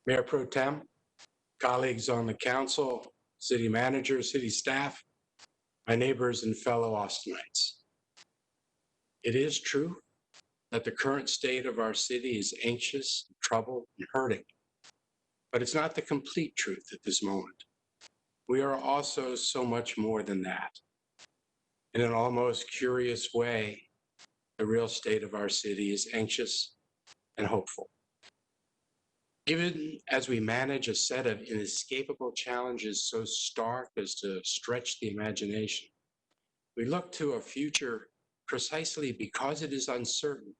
Mayor Pro Tem, colleagues on the council, city manager, city staff, my neighbors and fellow Austinites. It is true that the current state of our city is anxious, troubled, and hurting, but it's not the complete truth at this moment. We are also so much more than that. In an almost curious way, the real state of our city is anxious and hopeful. Even as we manage a set of inescapable challenges so stark as to stretch the imagination, we look to a future precisely because it is uncertain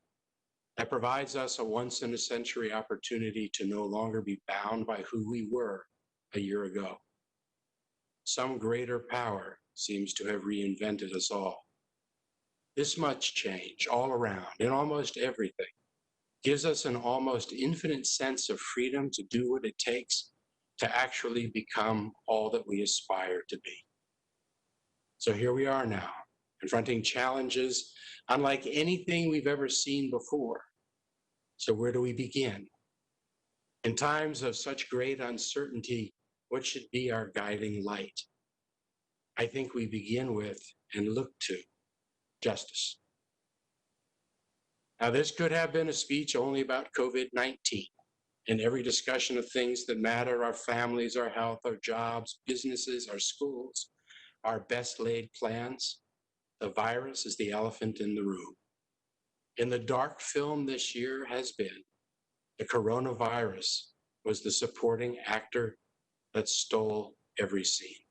that provides us a once-in-a-century opportunity to no longer be bound by who we were a year ago. Some greater power seems to have reinvented us all. This much change all around in almost everything gives us an almost infinite sense of freedom to do what it takes to actually become all that we aspire to be. So here we are now, confronting challenges unlike anything we've ever seen before. So where do we begin? In times of such great uncertainty, what should be our guiding light? I think we begin with and look to justice. Now, this could have been a speech only about COVID-19 and every discussion of things that matter, our families, our health, our jobs, businesses, our schools, our best laid plans. The virus is the elephant in the room. In the dark film this year has been, the coronavirus was the supporting actor that stole every scene.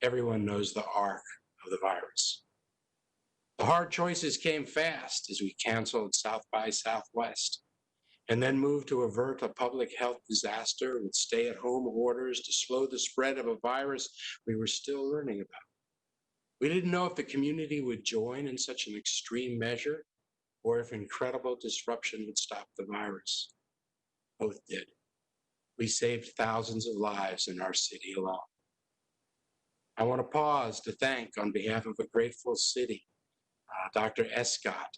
Everyone knows the arc of the virus. The hard choices came fast as we canceled South by Southwest and then moved to avert a public health disaster with stay-at-home orders to slow the spread of a virus we were still learning about. We didn't know if the community would join in such an extreme measure or if incredible disruption would stop the virus. Both did. We saved thousands of lives in our city alone. I want to pause to thank, on behalf of a grateful city, Dr. Escott,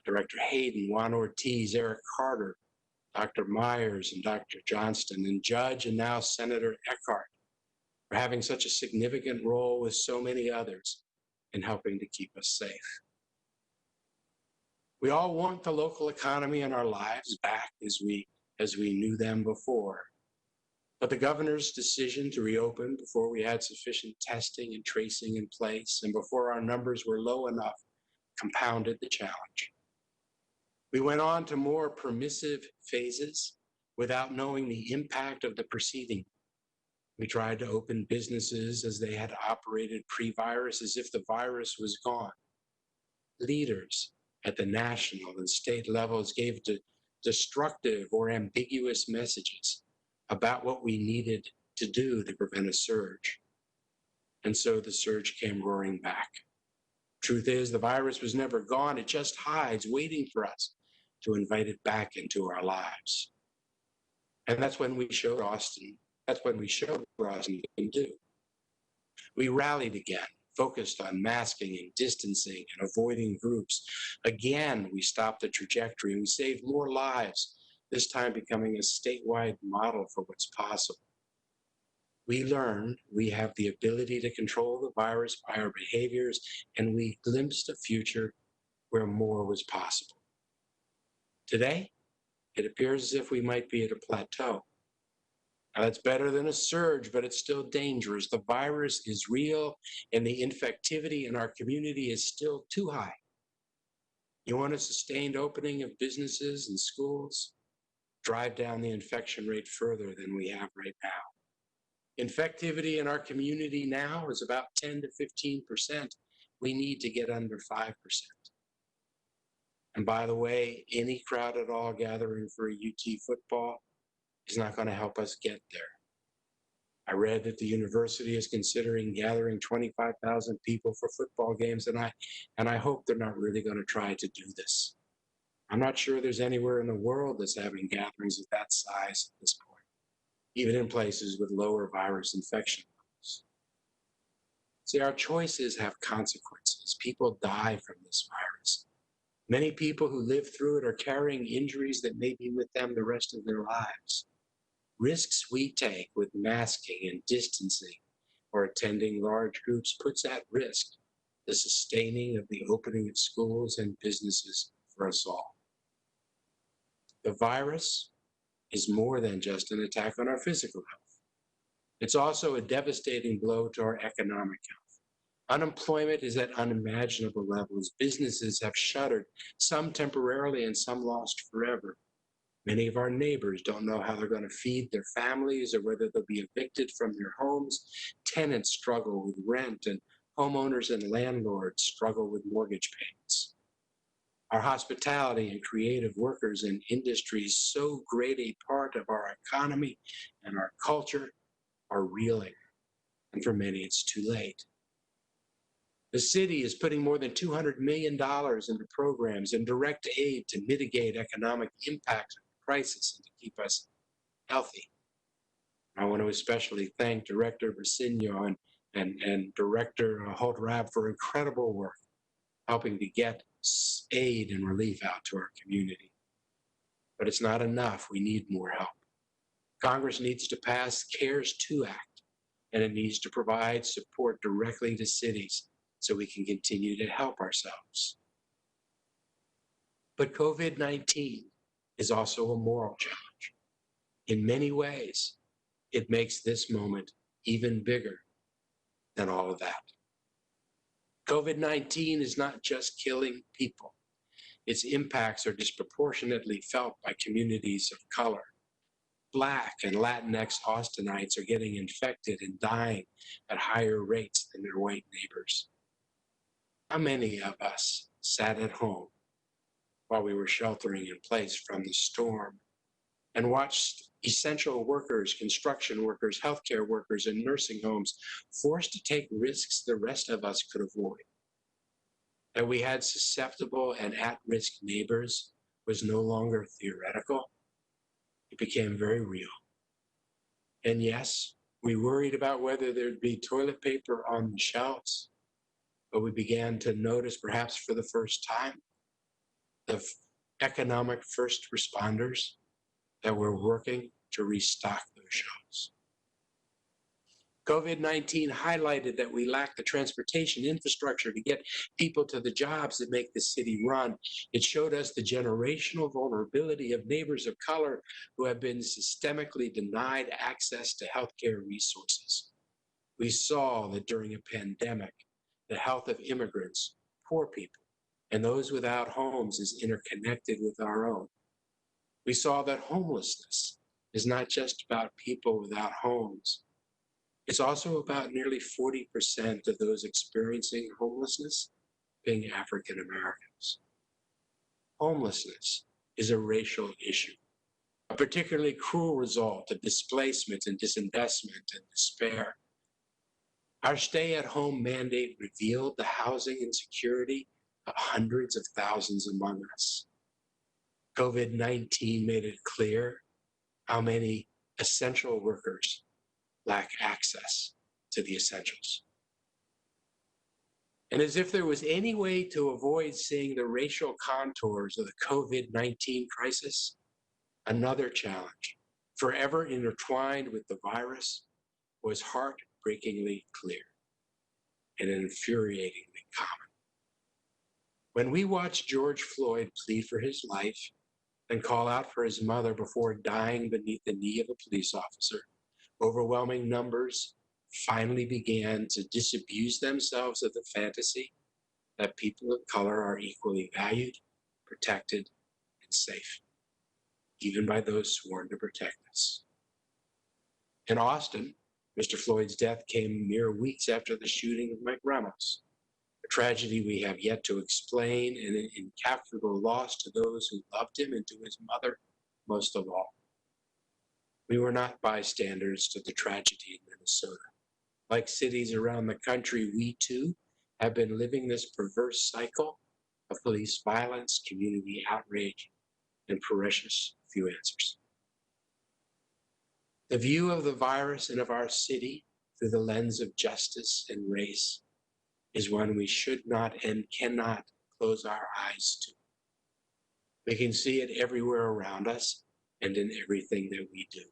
Director Hayden, Juan Ortiz, Eric Carter, Dr. Myers, and Dr. Johnston, and Judge and now Senator Eckhart for having such a significant role with so many others in helping to keep us safe. We all want the local economy and our lives back as we knew them before. But the governor's decision to reopen before we had sufficient testing and tracing in place and before our numbers were low enough compounded the challenge. We went on to more permissive phases without knowing the impact of the preceding. We tried to open businesses as they had operated pre-virus, as if the virus was gone. Leaders at the national and state levels gave destructive or ambiguous messages about what we needed to do to prevent a surge. And so the surge came roaring back. Truth is, the virus was never gone. It just hides, waiting for us to invite it back into our lives. And that's when we showed Austin. That's when we showed what Austin can do. We rallied again, focused on masking and distancing and avoiding groups. Again, we stopped the trajectory and we saved more lives, this time becoming a statewide model for what's possible. We learned we have the ability to control the virus by our behaviors, and we glimpsed a future where more was possible. Today, it appears as if we might be at a plateau. Now, that's better than a surge, but it's still dangerous. The virus is real, and the infectivity in our community is still too high. You want a sustained opening of businesses and schools? Drive down the infection rate further than we have right now. Infectivity in our community now is about 10 to 15%. We need to get under 5%. And by the way, any crowd at all gathering for a UT football is not going to help us get there. I read that the university is considering gathering 25,000 people for football games, and I hope they're not really going to try to do this. I'm not sure there's anywhere in the world that's having gatherings of that size at this point, even in places with lower virus infection levels. See, our choices have consequences. People die from this virus. Many people who live through it are carrying injuries that may be with them the rest of their lives. Risks we take with masking and distancing or attending large groups puts at risk the sustaining of the opening of schools and businesses for us all. The virus is more than just an attack on our physical health. It's also a devastating blow to our economic health. Unemployment is at unimaginable levels. Businesses have shuttered, some temporarily and some lost forever. Many of our neighbors don't know how they're going to feed their families or whether they'll be evicted from their homes. Tenants struggle with rent, and homeowners and landlords struggle with mortgage payments. Our hospitality and creative workers in industries so great a part of our economy and our culture are reeling, and for many it's too late. The city is putting more than $200 million into programs and direct aid to mitigate economic impacts of the crisis and to keep us healthy. I want to especially thank Director Briceño and Director Holtrab for incredible work helping to get aid and relief out to our community. But it's not enough. We need more help. Congress needs to pass CARES 2 Act, and it needs to provide support directly to cities so we can continue to help ourselves. But COVID-19 is also a moral challenge. In many ways, it makes this moment even bigger than all of that. COVID-19 is not just killing people. Its impacts are disproportionately felt by communities of color. Black and Latinx Austinites are getting infected and dying at higher rates than their white neighbors. How many of us sat at home while we were sheltering in place from the storm and watched essential workers, construction workers, healthcare workers, and nursing homes forced to take risks the rest of us could avoid? That we had susceptible and at-risk neighbors was no longer theoretical. It became very real. And yes, we worried about whether there'd be toilet paper on the shelves, but we began to notice, perhaps for the first time, the economic first responders that were working to restock those shelves. COVID-19 highlighted that we lack the transportation infrastructure to get people to the jobs that make the city run. It showed us the generational vulnerability of neighbors of color who have been systemically denied access to healthcare resources. We saw that during a pandemic, the health of immigrants, poor people, and those without homes is interconnected with our own. We saw that homelessness is not just about people without homes. It's also about nearly 40% of those experiencing homelessness being African Americans. Homelessness is a racial issue, a particularly cruel result of displacement and disinvestment and despair. Our stay-at-home mandate revealed the housing insecurity of hundreds of thousands among us. COVID-19 made it clear how many essential workers lack access to the essentials. And as if there was any way to avoid seeing the racial contours of the COVID-19 crisis, another challenge, forever intertwined with the virus, was heartbreakingly clear and infuriatingly common. When we watched George Floyd plead for his life and call out for his mother before dying beneath the knee of a police officer, overwhelming numbers finally began to disabuse themselves of the fantasy that people of color are equally valued, protected, and safe, even by those sworn to protect us. In Austin, Mr. Floyd's death came mere weeks after the shooting of Mike Ramos, a tragedy we have yet to explain and an incalculable loss to those who loved him and to his mother most of all. We were not bystanders to the tragedy in Minnesota. Like cities around the country, we too have been living this perverse cycle of police violence, community outrage, and precious few answers. The view of the virus and of our city through the lens of justice and race is one we should not and cannot close our eyes to. We can see it everywhere around us and in everything that we do.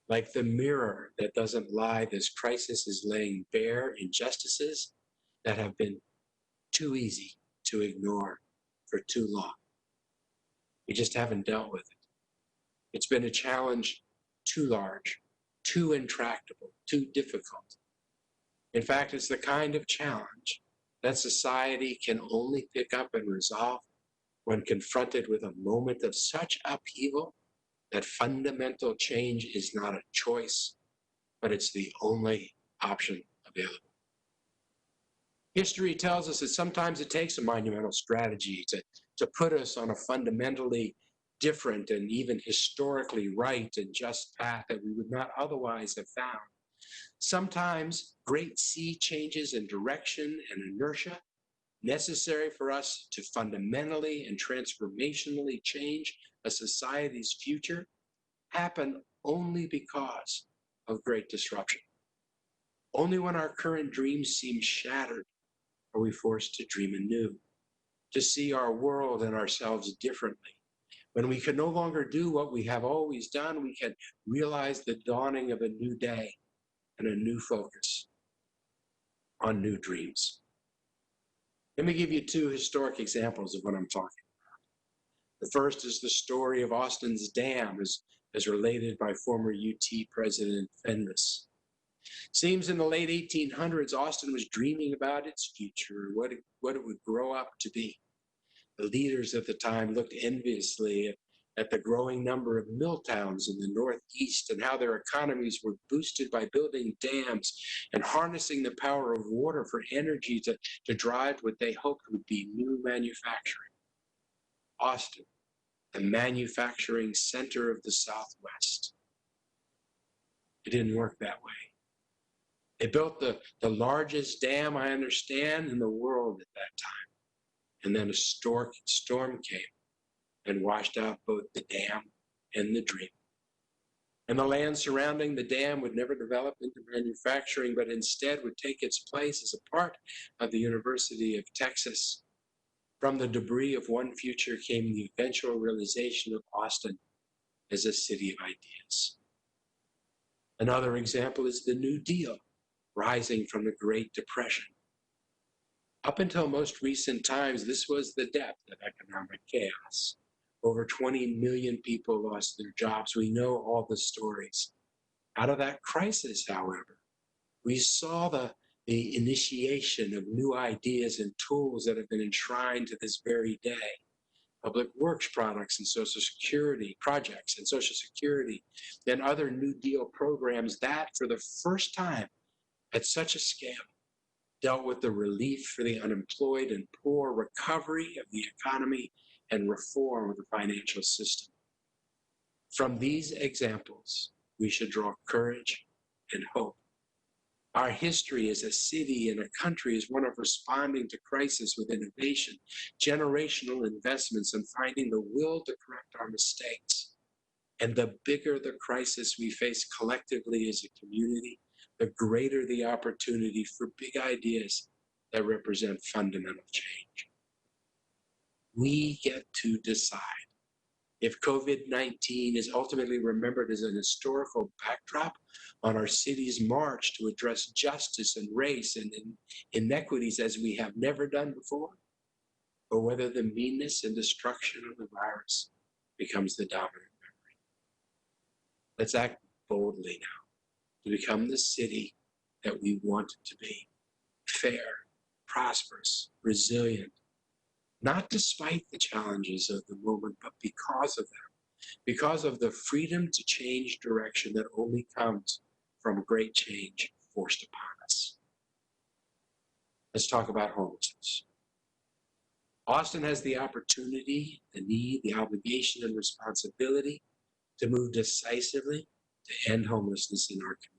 Like the mirror that doesn't lie, this crisis is laying bare injustices that have been too easy to ignore for too long. We just haven't dealt with it. It's been a challenge too large, too intractable, too difficult. In fact, it's the kind of challenge that society can only pick up and resolve when confronted with a moment of such upheaval that fundamental change is not a choice, but it's the only option available. History tells us that sometimes it takes a monumental strategy to put us on a fundamentally different and even historically right and just path that we would not otherwise have found. Sometimes great sea changes in direction and inertia necessary for us to fundamentally and transformationally change a society's future happen only because of great disruption. Only when our current dreams seem shattered are we forced to dream anew, to see our world and ourselves differently. When we can no longer do what we have always done, we can realize the dawning of a new day and a new focus on new dreams. Let me give you two historic examples of what I'm talking about. The first is the story of Austin's dam, as related by former UT President Fenris. Seems in the late 1800s, Austin was dreaming about its future, what it would grow up to be. The leaders at the time looked enviously at the growing number of mill towns in the Northeast and how their economies were boosted by building dams and harnessing the power of water for energy to drive what they hoped would be new manufacturing. Austin, the manufacturing center of the Southwest. It didn't work that way. They built the largest dam, I understand, in the world at that time. And then a storm came and washed out both the dam and the dream. And the land surrounding the dam would never develop into manufacturing, but instead would take its place as a part of the University of Texas. From the debris of one future came the eventual realization of Austin as a city of ideas. Another example is the New Deal, rising from the Great Depression. Up until most recent times, this was the depth of economic chaos. Over 20 million people lost their jobs. We know all the stories. Out of that crisis, however, we saw the initiation of new ideas and tools that have been enshrined to this very day. Public works products and Social Security projects and Social Security, then other New Deal programs that, for the first time at such a scale, dealt with the relief for the unemployed and poor, recovery of the economy, and reform of the financial system. From these examples, we should draw courage and hope. Our history as a city and a country is one of responding to crisis with innovation, generational investments, and finding the will to correct our mistakes. And the bigger the crisis we face collectively as a community, the greater the opportunity for big ideas that represent fundamental change. We get to decide. If COVID-19 is ultimately remembered as an historical backdrop on our city's march to address justice and race and inequities as we have never done before, or whether the meanness and destruction of the virus becomes the dominant memory. Let's act boldly now to become the city that we want it to be: fair, prosperous, resilient, not despite the challenges of the moment, but because of them, because of the freedom to change direction that only comes from great change forced upon us. Let's talk about homelessness. Austin has the opportunity, the need, the obligation, and responsibility to move decisively to end homelessness in our community.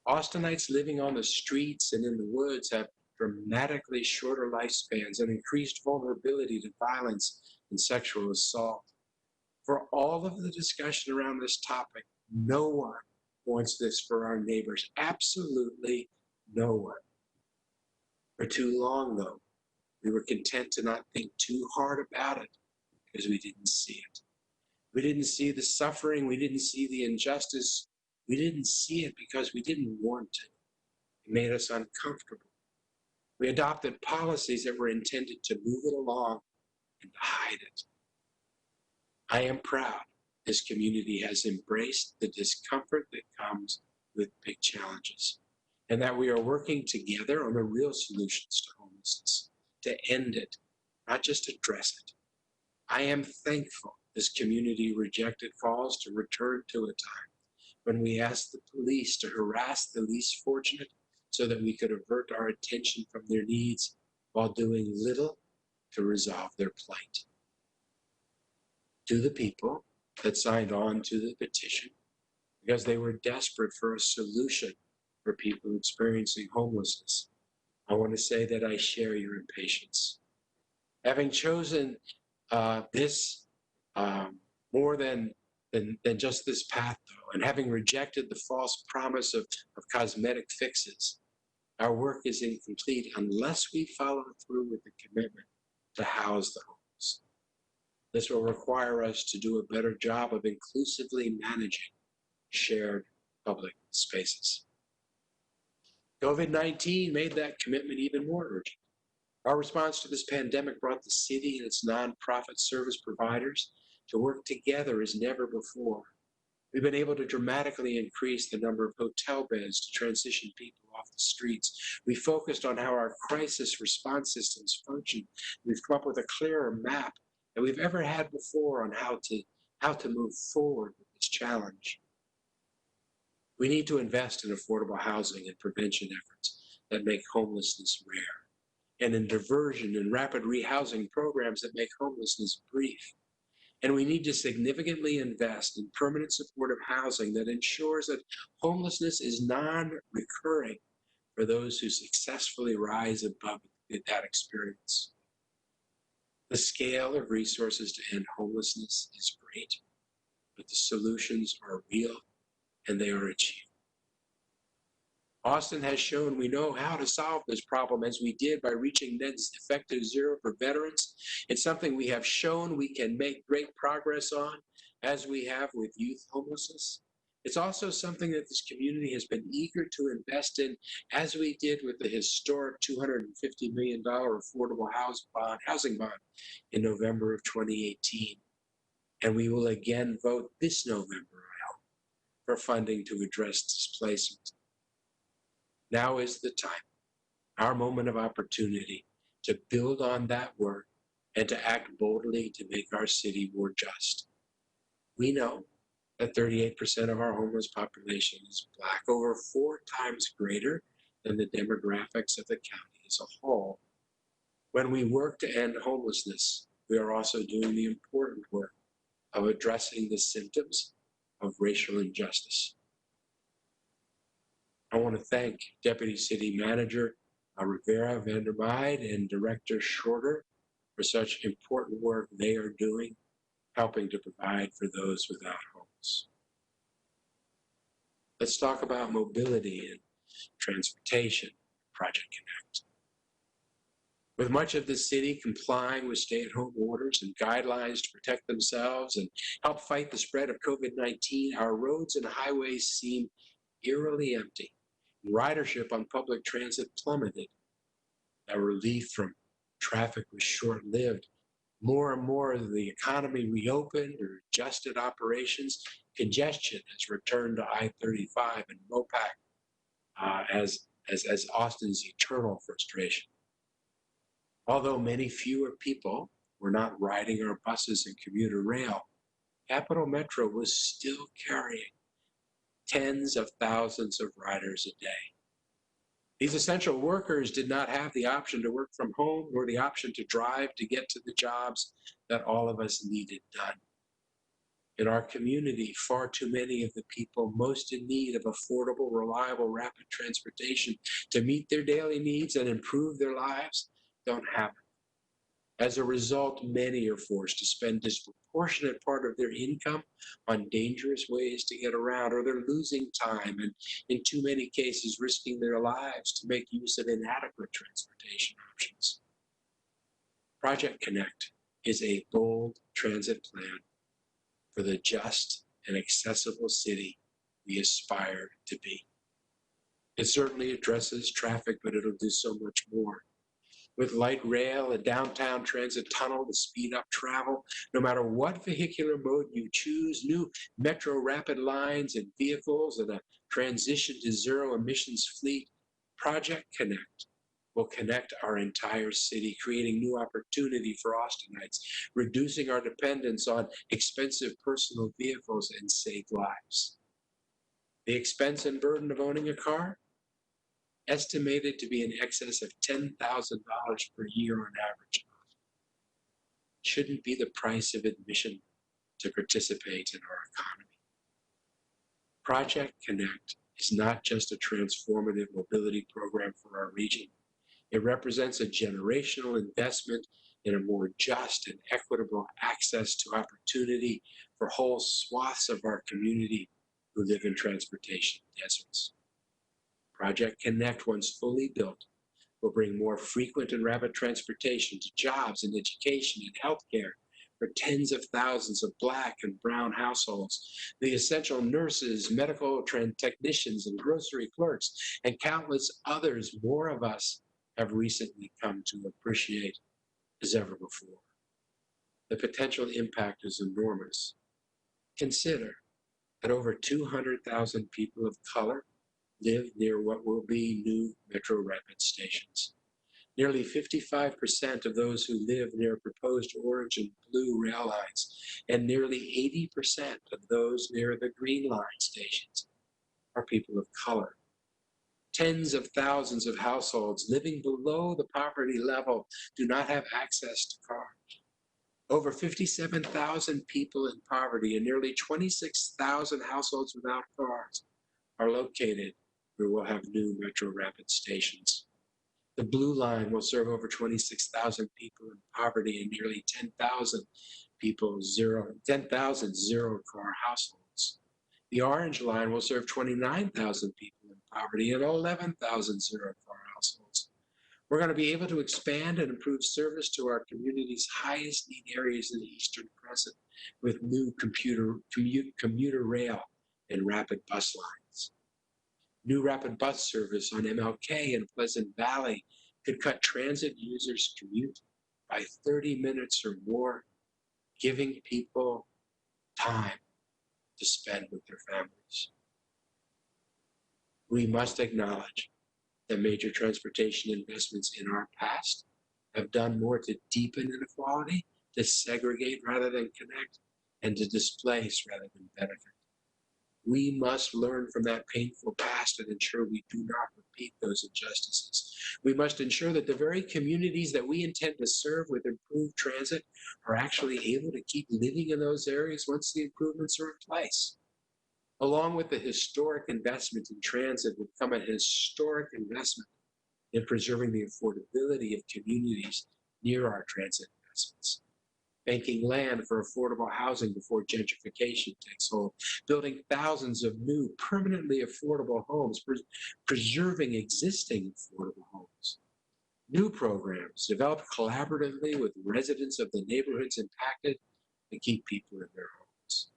Austinites living on the streets and in the woods have dramatically shorter lifespans and increased vulnerability to violence and sexual assault. For all of the discussion around this topic, no one wants this for our neighbors. Absolutely no one. For too long, though, we were content to not think too hard about it because we didn't see it. We didn't see the suffering. We didn't see the injustice. We didn't see it because we didn't want to. It made us uncomfortable. We adopted policies that were intended to move it along and to hide it. I am proud this community has embraced the discomfort that comes with big challenges, and that we are working together on the real solutions to homelessness, to end it, not just address it. I am thankful this community rejected calls to return to a time when we asked the police to harass the least fortunate so that we could avert our attention from their needs while doing little to resolve their plight. To the people that signed on to the petition because they were desperate for a solution for people experiencing homelessness, I want to say that I share your impatience. Having chosen this more than just this path, though, and having rejected the false promise of cosmetic fixes, our work is incomplete unless we follow through with the commitment to house the homeless. This will require us to do a better job of inclusively managing shared public spaces. COVID-19 made that commitment even more urgent. Our response to this pandemic brought the city and its nonprofit service providers to work together as never before. We've been able to dramatically increase the number of hotel beds to transition people off the streets. We focused on how our crisis response systems function. We've come up with a clearer map than we've ever had before on how to move forward with this challenge. We need to invest in affordable housing and prevention efforts that make homelessness rare, and in diversion and rapid rehousing programs that make homelessness brief. And we need to significantly invest in permanent supportive housing that ensures that homelessness is non-recurring for those who successfully rise above that experience. The scale of resources to end homelessness is great, but the solutions are real and they are achievable. Austin has shown we know how to solve this problem, as we did by reaching net effective zero for veterans. It's something we have shown we can make great progress on, as we have with youth homelessness. It's also something that this community has been eager to invest in, as we did with the historic $250 million affordable housing bond in November of 2018. And we will again vote this November, I hope, for funding to address displacement. Now is the time, our moment of opportunity, to build on that work and to act boldly to make our city more just. We know that 38% of our homeless population is Black, over 4 times greater than the demographics of the county as a whole. When we work to end homelessness, we are also doing the important work of addressing the symptoms of racial injustice. I want to thank Deputy City Manager Rivera Vandermeide and Director Shorter for such important work they are doing, helping to provide for those without homes. Let's talk about mobility and transportation, Project Connect. With much of the city complying with stay-at-home orders and guidelines to protect themselves and help fight the spread of COVID-19, our roads and highways seem eerily empty. Ridership on public transit plummeted. That relief from traffic was short-lived. More and more as the economy reopened or adjusted operations, congestion has returned to I-35 and MOPAC as Austin's eternal frustration. Although many fewer people were not riding our buses and commuter rail, Capital Metro was still carrying tens of thousands of riders a day. These essential workers did not have the option to work from home or the option to drive to get to the jobs that all of us needed done. In our community, far too many of the people most in need of affordable, reliable, rapid transportation to meet their daily needs and improve their lives don't have it. As a result, many are forced to spend a disproportionate part of their income on dangerous ways to get around, or they're losing time and, in too many cases, risking their lives to make use of inadequate transportation options. Project Connect is a bold transit plan for the just and accessible city we aspire to be. It certainly addresses traffic, but it'll do so much more. With light rail, a downtown transit tunnel to speed up travel, no matter what vehicular mode you choose, new metro rapid lines and vehicles, and a transition to zero emissions fleet, Project Connect will connect our entire city, creating new opportunity for Austinites, reducing our dependence on expensive personal vehicles, and save lives. The expense and burden of owning a car? Estimated to be in excess of $10,000 per year on average. Shouldn't be the price of admission to participate in our economy. Project Connect is not just a transformative mobility program for our region. It represents a generational investment in a more just and equitable access to opportunity for whole swaths of our community who live in transportation deserts. Project Connect, once fully built, will bring more frequent and rapid transportation to jobs and education and healthcare for tens of thousands of Black and brown households, the essential nurses, medical technicians, and grocery clerks, and countless others more of us have recently come to appreciate as ever before. The potential impact is enormous. Consider that over 200,000 people of color live near what will be new Metro Rapid stations. Nearly 55% of those who live near proposed orange and blue rail lines, and nearly 80% of those near the Green Line stations are people of color. Tens of thousands of households living below the poverty level do not have access to cars. Over 57,000 people in poverty and nearly 26,000 households without cars are located where we'll have new Metro Rapid stations. The Blue Line will serve over 26,000 people in poverty and nearly 10,000 zero-car households. The Orange Line will serve 29,000 people in poverty and 11,000 zero-car households. We're going to be able to expand and improve service to our community's highest need areas in the Eastern Crescent with new commuter rail and rapid bus lines. New rapid bus service on MLK and Pleasant Valley could cut transit users' commute by 30 minutes or more, giving people time to spend with their families. We must acknowledge that major transportation investments in our past have done more to deepen inequality, to segregate rather than connect, and to displace rather than benefit. We must learn from that painful past and ensure we do not repeat those injustices. We must ensure that the very communities that we intend to serve with improved transit are actually able to keep living in those areas once the improvements are in place. Along with the historic investment in transit would come a historic investment in preserving the affordability of communities near our transit investments. Banking land for affordable housing before gentrification takes hold, building thousands of new, permanently affordable homes, preserving existing affordable homes. New programs developed collaboratively with residents of the neighborhoods impacted to keep people in their homes.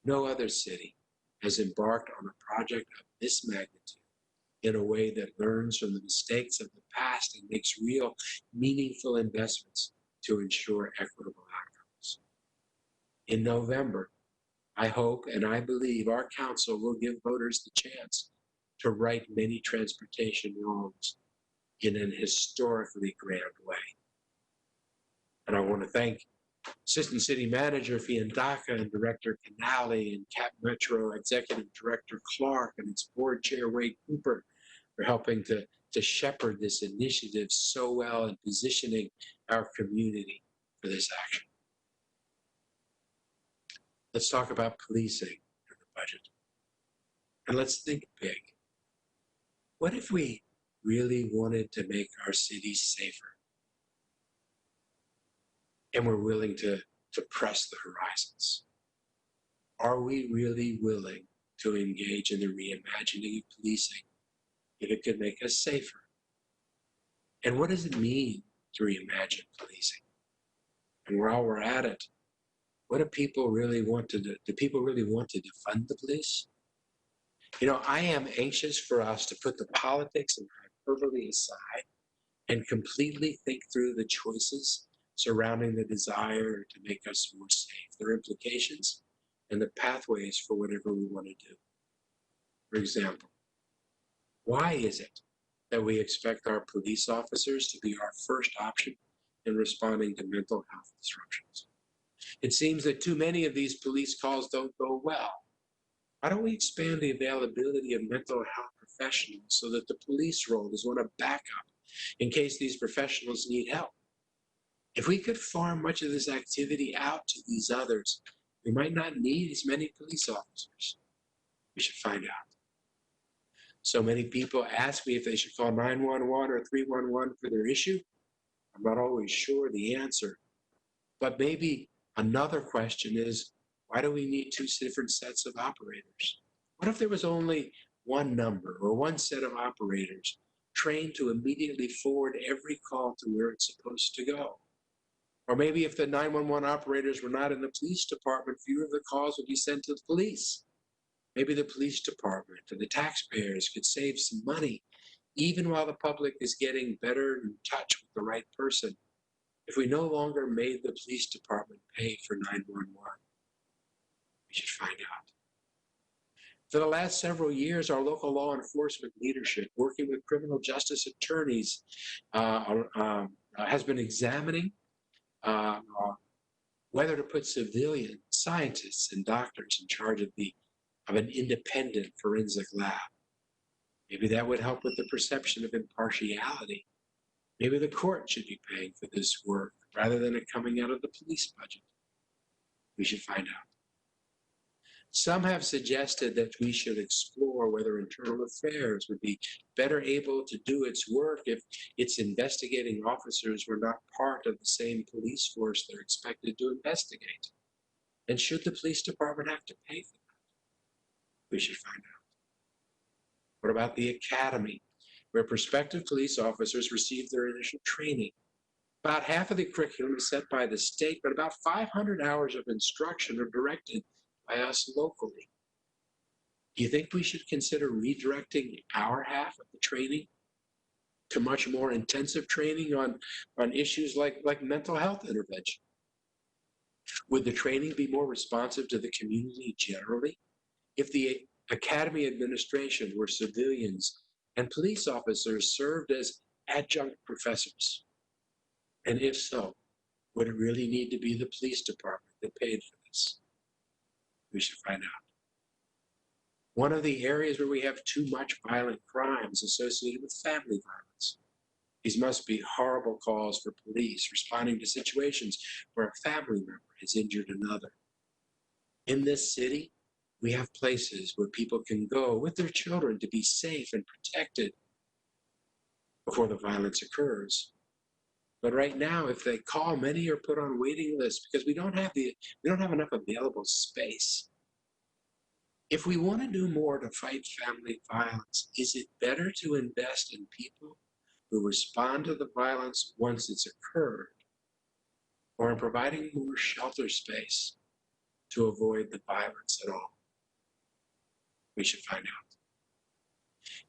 No other city has embarked on a project of this magnitude in a way that learns from the mistakes of the past and makes real, meaningful investments to ensure equitable outcomes. In November, I hope and I believe our council will give voters the chance to right many transportation wrongs in an historically grand way. And I want to thank Assistant City Manager Fiandaca and Director Canale and Cap Metro Executive Director Clark and its Board Chair Wade Cooper for helping to shepherd this initiative so well and positioning our community for this action. Let's talk about policing in the budget. And let's think big. What if we really wanted to make our cities safer? And we're willing to press the horizons. Are we really willing to engage in the reimagining of policing if it could make us safer? And what does it mean to reimagine policing? And while we're at it, What do people really want to do? Do people really want to defund the police? You know, I am anxious for us to put the politics and hyperbole aside and completely think through the choices surrounding the desire to make us more safe, their implications, and the pathways for whatever we want to do. For example, why is it that we expect our police officers to be our first option in responding to mental health disruptions? It seems that too many of these police calls don't go well. Why don't we expand the availability of mental health professionals so that the police role is one of backup in case these professionals need help? If we could farm much of this activity out to these others, we might not need as many police officers. We should find out. So many people ask me if they should call 911 or 311 for their issue. I'm not always sure the answer. But maybe another question is, why do we need two different sets of operators? What if there was only one number or one set of operators trained to immediately forward every call to where it's supposed to go? Or maybe if the 911 operators were not in the police department, fewer of the calls would be sent to the police. Maybe the police department and the taxpayers could save some money, even while the public is getting better in touch with the right person, if we no longer made the police department pay for 911. We should find out. For the last several years, our local law enforcement leadership, working with criminal justice attorneys, has been examining whether to put civilian scientists and doctors in charge of an independent forensic lab. Maybe that would help with the perception of impartiality. Maybe the court should be paying for this work rather than it coming out of the police budget. We should find out. Some have suggested that we should explore whether internal affairs would be better able to do its work if its investigating officers were not part of the same police force they're expected to investigate. And should the police department have to pay for that? We should find out. What about the academy, where prospective police officers receive their initial training? About half of the curriculum is set by the state, but about 500 hours of instruction are directed by us locally. Do you think we should consider redirecting our half of the training to much more intensive training on issues like mental health intervention? Would the training be more responsive to the community generally if the academy administration were civilians and police officers served as adjunct professors? And if so, would it really need to be the police department that paid for this? We should find out. One of the areas where we have too much violent crimes associated with family violence. These must be horrible calls for police responding to situations where a family member has injured another. In this city, we have places where people can go with their children to be safe and protected before the violence occurs. But right now, if they call, many are put on waiting lists because we don't have enough available space. If we want to do more to fight family violence, is it better to invest in people who respond to the violence once it's occurred, or in providing more shelter space to avoid the violence at all? We should find out.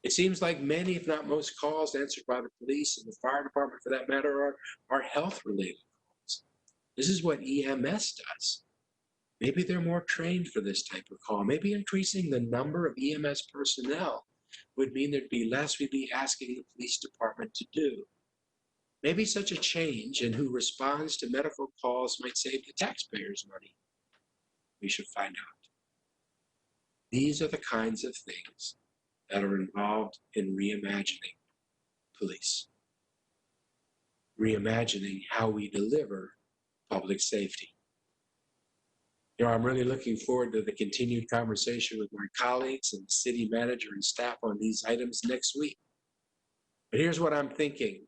It seems like many, if not most, calls answered by the police and the fire department, for that matter, are health-related calls. This is what EMS does. Maybe they're more trained for this type of call. Maybe increasing the number of EMS personnel would mean there'd be less we'd be asking the police department to do. Maybe such a change in who responds to medical calls might save the taxpayers money. We should find out. These are the kinds of things that are involved in reimagining police. Reimagining how we deliver public safety. You know, I'm really looking forward to the continued conversation with my colleagues and the city manager and staff on these items next week. But here's what I'm thinking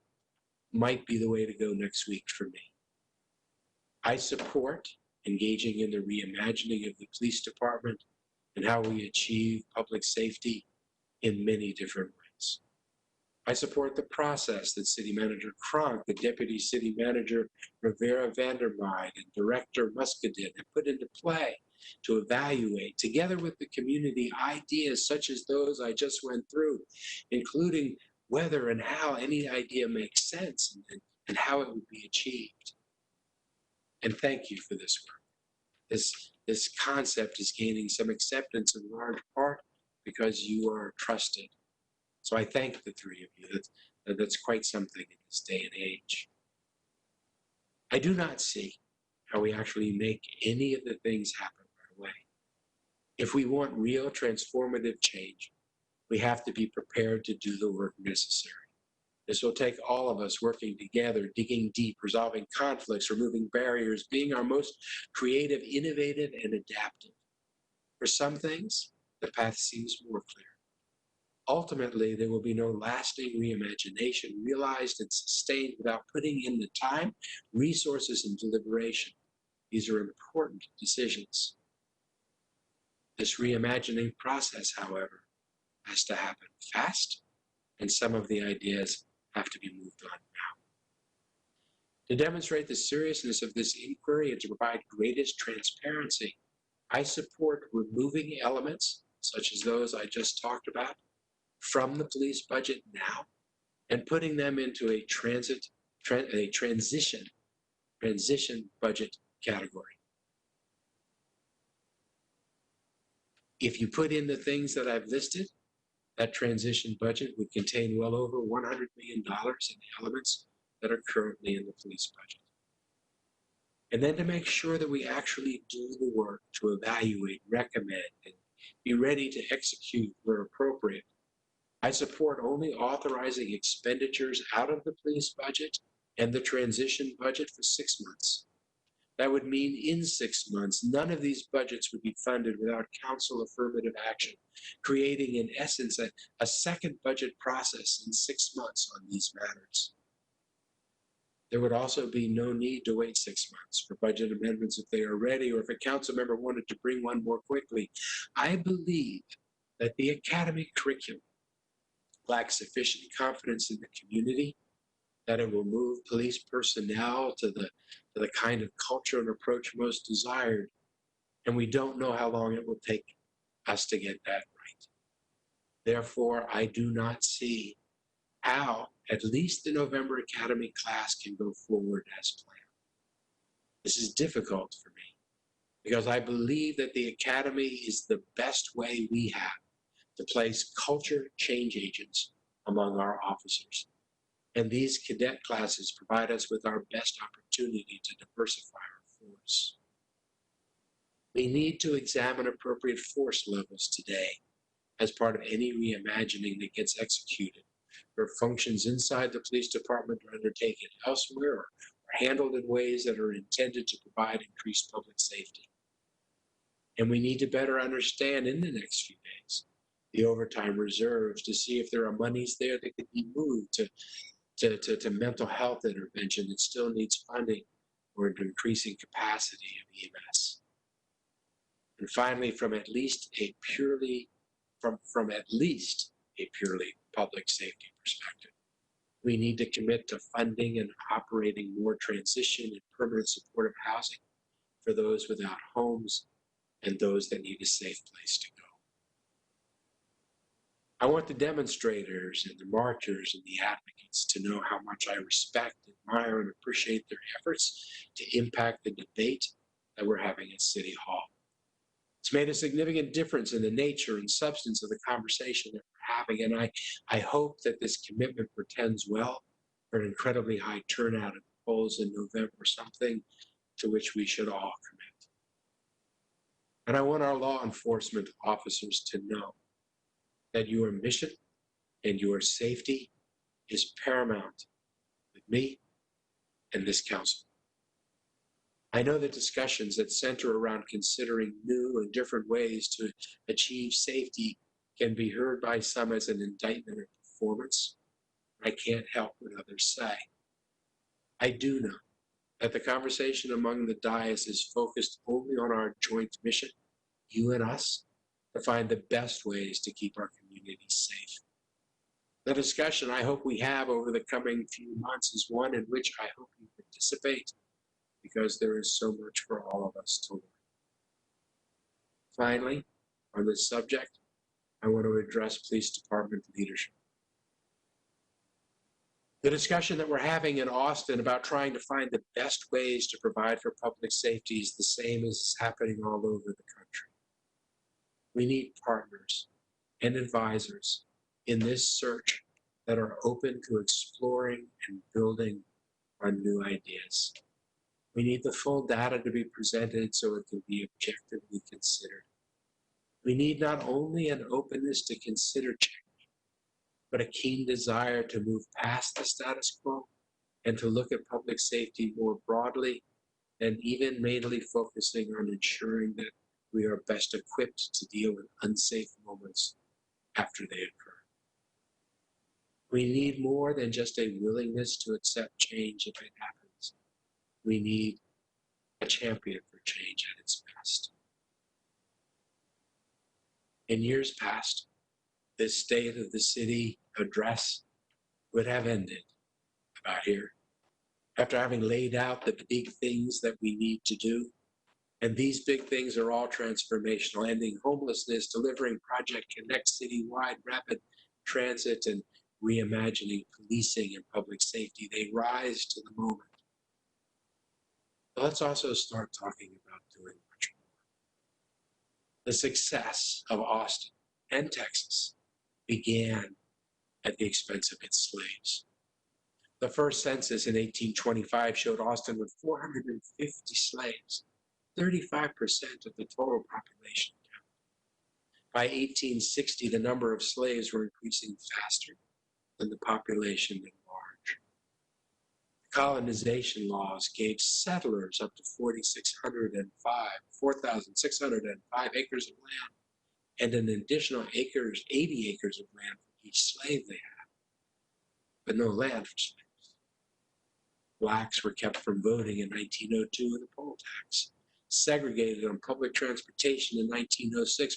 might be the way to go next week for me. I support engaging in the reimagining of the police department and how we achieve public safety in many different ways. I support the process that City Manager Kronk, the Deputy City Manager Rivera Vandermeide, and Director Muscadin have put into play to evaluate, together with the community, ideas such as those I just went through, including whether and how any idea makes sense and how it would be achieved. And thank you for this work. This concept is gaining some acceptance in large part because you are trusted. So I thank the three of you. That's quite something in this day and age. I do not see how we actually make any of the things happen right away. If we want real transformative change, we have to be prepared to do the work necessary. This will take all of us working together, digging deep, resolving conflicts, removing barriers, being our most creative, innovative, and adaptive. For some things, the path seems more clear. Ultimately, there will be no lasting reimagination realized and sustained without putting in the time, resources, and deliberation. These are important decisions. This reimagining process, however, has to happen fast, and some of the ideas have to be moved on now. To demonstrate the seriousness of this inquiry and to provide greatest transparency, I support removing elements, such as those I just talked about, from the police budget now and putting them into a transition budget category. If you put in the things that I've listed, that transition budget would contain well over $100 million in elements that are currently in the police budget. And then to make sure that we actually do the work to evaluate, recommend, and be ready to execute where appropriate, I support only authorizing expenditures out of the police budget and the transition budget for 6 months. That would mean in 6 months, none of these budgets would be funded without council affirmative action, creating in essence a second budget process in 6 months on these matters. There would also be no need to wait 6 months for budget amendments if they are ready, or if a council member wanted to bring one more quickly. I believe that the academic curriculum lacks sufficient confidence in the community that it will move police personnel to the kind of culture and approach most desired. And we don't know how long it will take us to get that right. Therefore, I do not see how at least the November Academy class can go forward as planned. This is difficult for me because I believe that the Academy is the best way we have to place culture change agents among our officers. And these cadet classes provide us with our best opportunity to diversify our force. We need to examine appropriate force levels today as part of any reimagining that gets executed, where functions inside the police department are undertaken elsewhere or handled in ways that are intended to provide increased public safety. And we need to better understand in the next few days the overtime reserves to see if there are monies there that could be moved to mental health intervention that still needs funding or to increasing capacity of EMS. And finally, from at least a purely public safety perspective, we need to commit to funding and operating more transition and permanent supportive housing for those without homes and those that need a safe place to go. I want the demonstrators and the marchers and the advocates to know how much I respect, admire, and appreciate their efforts to impact the debate that we're having at City Hall. It's made a significant difference in the nature and substance of the conversation that we're having, and I hope that this commitment portends well for an incredibly high turnout at the polls in November, something to which we should all commit. And I want our law enforcement officers to know that your mission and your safety is paramount with me and this council. I know that discussions that center around considering new and different ways to achieve safety can be heard by some as an indictment of performance. I can't help what others say. I do know that the conversation among the dais is focused only on our joint mission, you and us, to find the best ways to keep our communities safe. The discussion I hope we have over the coming few months is one in which I hope you participate, because there is so much for all of us to learn. Finally, on this subject, I want to address police department leadership. The discussion that we're having in Austin about trying to find the best ways to provide for public safety is the same as is happening all over the country. We need partners and advisors in this search that are open to exploring and building on new ideas. We need the full data to be presented so it can be objectively considered. We need not only an openness to consider change, but a keen desire to move past the status quo and to look at public safety more broadly, and even mainly focusing on ensuring that we are best equipped to deal with unsafe moments after they occur. We need more than just a willingness to accept change if it happens. We need a champion for change at its best. In years past, this State of the City address would have ended about here, after having laid out the big things that we need to do. And these big things are all transformational: ending homelessness, delivering Project Connect citywide rapid transit, and reimagining policing and public safety. They rise to the moment. But let's also start talking about doing much more. The success of Austin and Texas began at the expense of its slaves. The first census in 1825 showed Austin with 450 slaves, 35% of the total population count. By 1860, the number of slaves were increasing faster than the population at large. The colonization laws gave settlers up to 4,605 acres of land and an additional 80 acres of land for each slave they had, but no land for slaves. Blacks were kept from voting in 1902 in the poll tax, segregated on public transportation in 1906,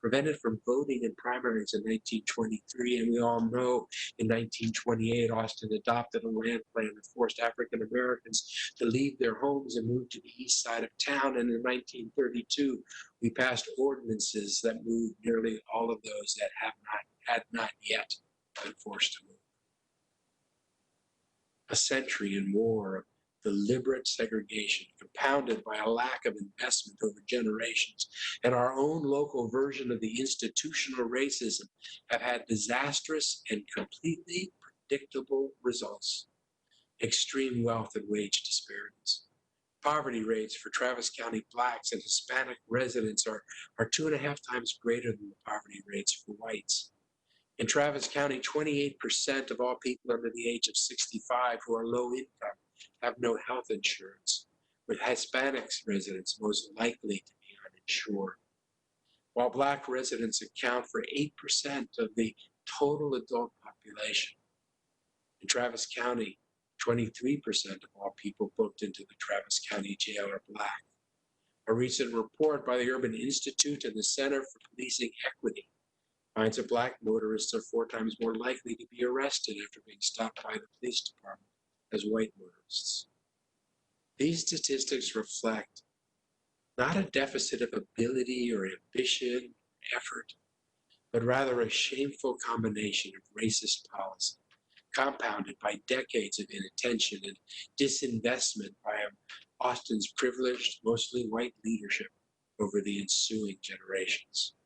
prevented from voting in primaries in 1923, and we all know in 1928 Austin adopted a land plan that forced African Americans to leave their homes and move to the east side of town, and in 1932 we passed ordinances that moved nearly all of those that had not yet been forced to move. A century and more of deliberate segregation, compounded by a lack of investment over generations, and our own local version of the institutional racism, have had disastrous and completely predictable results: extreme wealth and wage disparities. Poverty rates for Travis County Blacks and Hispanic residents are 2.5 times greater than the poverty rates for whites. In Travis County, 28% of all people under the age of 65 who are low income have no health insurance, with Hispanic residents most likely to be uninsured. While Black residents account for 8% of the total adult population, in Travis County, 23% of all people booked into the Travis County Jail are Black. A recent report by the Urban Institute and the Center for Policing Equity finds that Black motorists are 4 times more likely to be arrested after being stopped by the police department as white motorists. These statistics reflect not a deficit of ability or ambition, effort, but rather a shameful combination of racist policy, compounded by decades of inattention and disinvestment by Austin's privileged, mostly white leadership over the ensuing generations.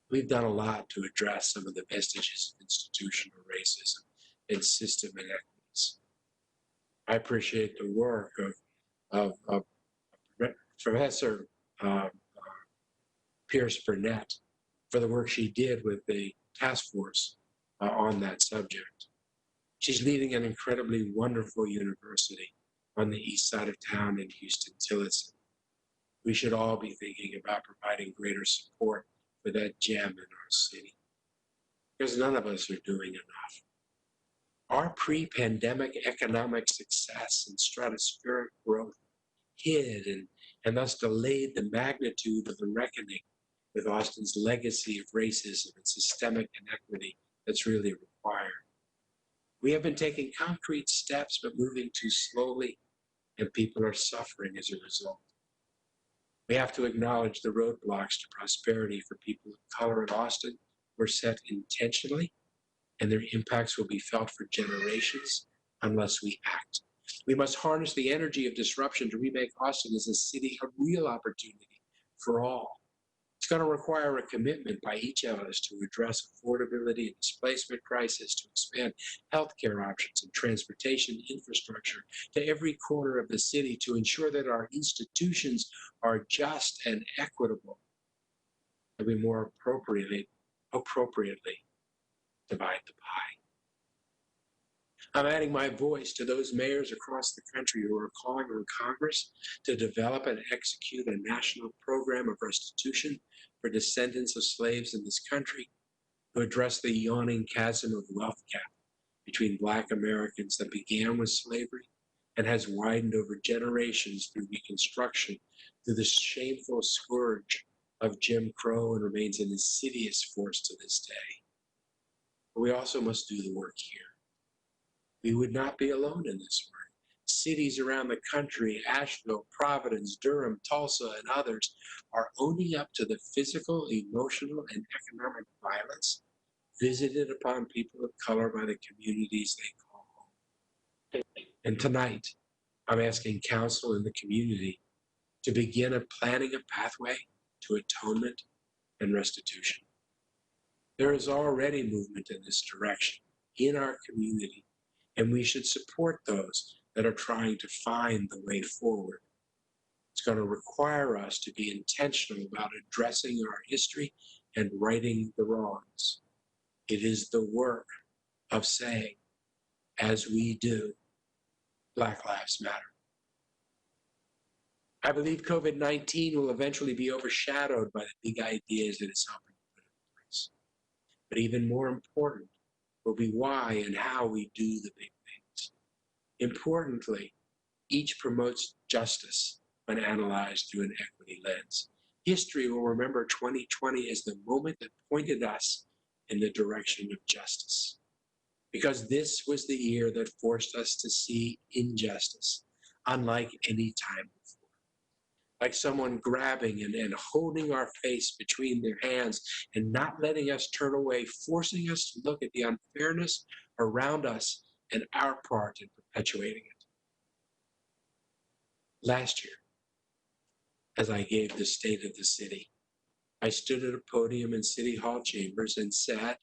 We've done a lot to address some of the vestiges of institutional racism and system inequities. I appreciate the work of Professor Pierce Burnett for the work she did with the task force on that subject. She's leading an incredibly wonderful university on the east side of town in Houston-Tillotson. We should all be thinking about providing greater support for that gem in our city, because none of us are doing enough. Our pre-pandemic economic success and stratospheric growth hid and thus delayed the magnitude of the reckoning with Austin's legacy of racism and systemic inequity that's really required. We have been taking concrete steps, but moving too slowly, and people are suffering as a result. We have to acknowledge the roadblocks to prosperity for people of color in Austin were set intentionally, and their impacts will be felt for generations unless we act. We must harness the energy of disruption to remake Austin as a city of real opportunity for all. It's going to require a commitment by each of us to address affordability and displacement crisis, to expand healthcare options and transportation infrastructure to every corner of the city, to ensure that our institutions are just and equitable, and we more appropriately divide the pie. I'm adding my voice to those mayors across the country who are calling on Congress to develop and execute a national program of restitution for descendants of slaves in this country, to address the yawning chasm of wealth gap between Black Americans that began with slavery and has widened over generations through Reconstruction, through the shameful scourge of Jim Crow, and remains an insidious force to this day. But we also must do the work here. We would not be alone in this work. Cities around the country, Asheville, Providence, Durham, Tulsa, and others, are owning up to the physical, emotional, and economic violence visited upon people of color by the communities they call home. And tonight, I'm asking council in the community to begin planning a pathway to atonement and restitution. There is already movement in this direction in our community, and we should support those that are trying to find the way forward. It's going to require us to be intentional about addressing our history and righting the wrongs. It is the work of saying, as we do, Black Lives Matter. I believe COVID-19 will eventually be overshadowed by the big ideas that it's helping put in place. But even more important will be why and how we do the big things. Importantly, each promotes justice when analyzed through an equity lens. History will remember 2020 as the moment that pointed us in the direction of justice, because this was the year that forced us to see injustice unlike any time before. Like someone grabbing and holding our face between their hands and not letting us turn away, forcing us to look at the unfairness around us and our part in perpetuating it. Last year, as I gave the state of the city, I stood at a podium in City Hall chambers and said,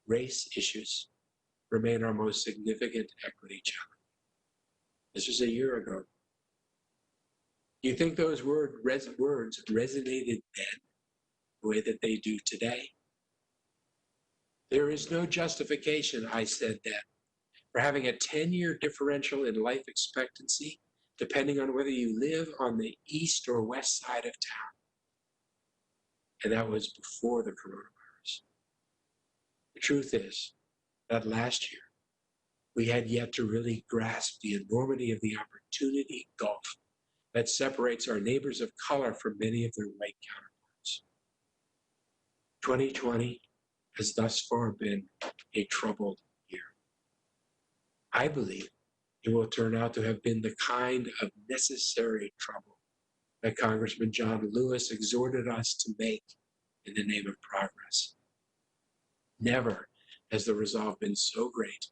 race issues remain our most significant equity challenge. This was a year ago. Do you think those words resonated then the way that they do today? There is no justification, I said then, for having a 10-year differential in life expectancy depending on whether you live on the east or west side of town. And that was before the coronavirus. The truth is that last year, we had yet to really grasp the enormity of the opportunity gulf that separates our neighbors of color from many of their white counterparts. 2020 has thus far been a troubled year. I believe it will turn out to have been the kind of necessary trouble that Congressman John Lewis exhorted us to make in the name of progress. Never has the resolve been so great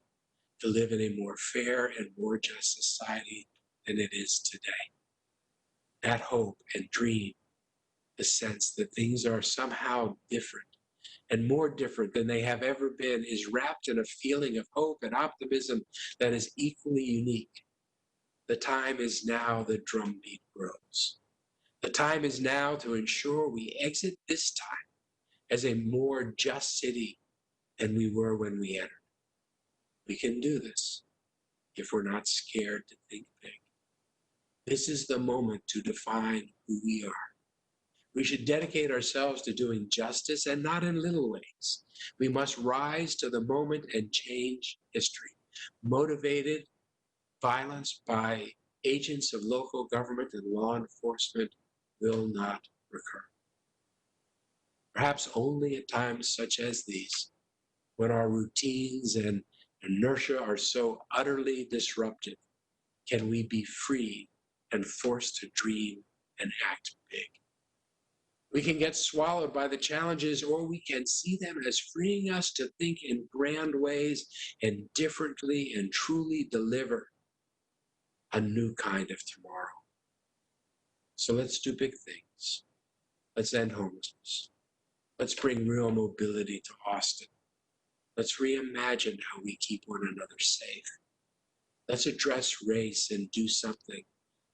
to live in a more fair and more just society than it is today. That hope and dream, the sense that things are somehow different and more different than they have ever been, is wrapped in a feeling of hope and optimism that is equally unique. The time is now the drumbeat grows. The time is now to ensure we exit this time as a more just city than we were when we entered. We can do this if we're not scared to think big. This is the moment to define who we are. We should dedicate ourselves to doing justice, and not in little ways. We must rise to the moment and change history. Motivated violence by agents of local government and law enforcement will not recur. Perhaps only at times such as these, when our routines and inertia are so utterly disrupted, can we be free and forced to dream and act big. We can get swallowed by the challenges, or we can see them as freeing us to think in grand ways and differently and truly deliver a new kind of tomorrow. So let's do big things. Let's end homelessness. Let's bring real mobility to Austin. Let's reimagine how we keep one another safe. Let's address race and do something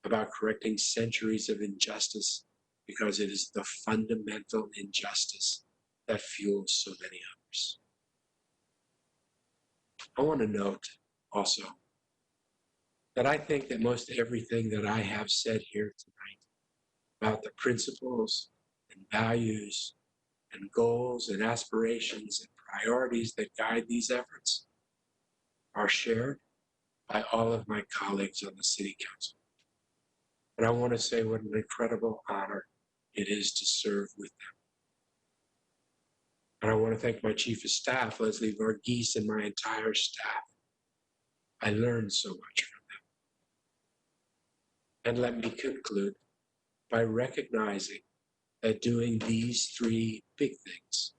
about correcting centuries of injustice, because it is the fundamental injustice that fuels so many others. I want to note also that I think that most everything that I have said here tonight about the principles and values and goals and aspirations and priorities that guide these efforts are shared by all of my colleagues on the City Council. And I want to say what an incredible honor it is to serve with them. And I want to thank my Chief of Staff, Leslie Varghese, and my entire staff. I learned so much from them. And let me conclude by recognizing that doing these three big things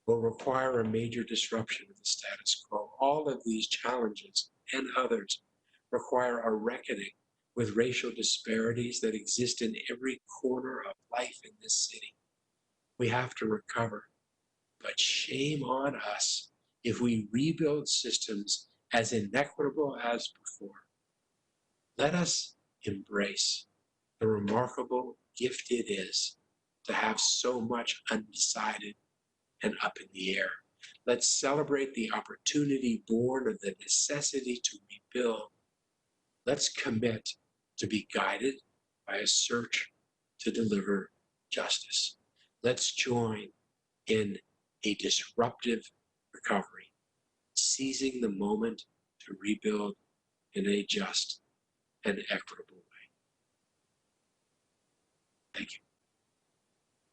will require a major disruption of the status quo. All of these challenges and others require a reckoning with racial disparities that exist in every corner of life in this city. We have to recover, but shame on us if we rebuild systems as inequitable as before. Let us embrace the remarkable gift it is to have so much undecided and up in the air. Let's celebrate the opportunity born of the necessity to rebuild. Let's commit to be guided by a search to deliver justice. Let's join in a disruptive recovery, seizing the moment to rebuild in a just and equitable way. Thank you.